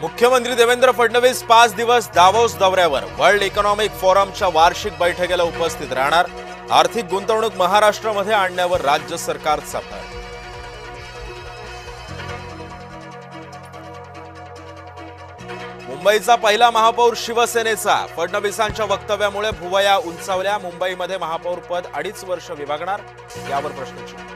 मुख्यमंत्री देवेंद्र फडणवीस 5 दिवस दावोस दौऱ्यावर। वर्ल्ड इकॉनॉमिक फोरमच्या वार्षिक बैठकीला उपस्थित राहणार। आर्थिक गुंतवणूक महाराष्ट्रामध्ये आणण्यावर राज्य सरकारचा भर। मुंबईचा पहिला महापौर शिवसेनेचा। फडणवीसांच्या वक्तव्यामुळे भुवया उंचावल्या। मुंबईमध्ये महापौर पद 2.5 वर्ष विभागणार, यावर प्रश्नचिन्ह।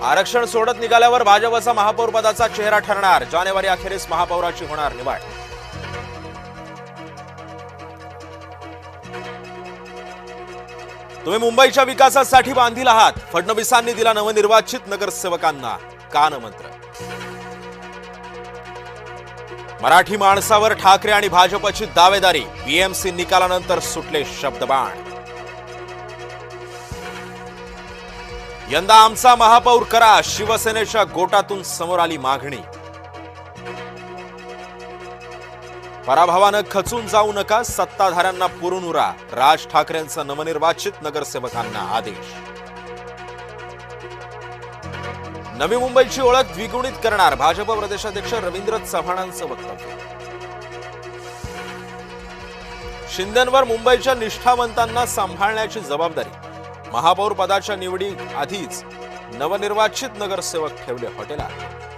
आरक्षण सोडत निघाल्यावर भाजपचा महापौर पदाचा चेहरा ठरणार। जानेवारी अखेरीस महापौराची होणार निवड। तुम्ही मुंबईच्या विकासासाठी बांधील आहात, फडणवीसांनी दिला नवनिर्वाचित नगरसेवकांना कानमंत्र। मराठी माणसावर ठाकरे आणि भाजपची दावेदारी। बीएमसी निकालानंतर सुटले शब्दबाण। यंदा आमचा महापौर करा, शिवसेनेच्या गोटातून समोर आली मागणी। पराभवानं खचून जाऊ नका, सत्ताधाऱ्यांना पुरून उरा। राज ठाकरेंचा नवनिर्वाचित नगरसेवकांना आदेश। नवी मुंबईची ओळख द्विगुणित करणार, भाजप प्रदेशाध्यक्ष रवींद्र चव्हाणांचं वक्तव्य। शिंदेंवर मुंबईच्या निष्ठावंतांना सांभाळण्याची जबाबदारी। महापौर पदाच्या निवडी आधीच नवनिर्वाचित नगरसेवक ठेवले हॉटेलात।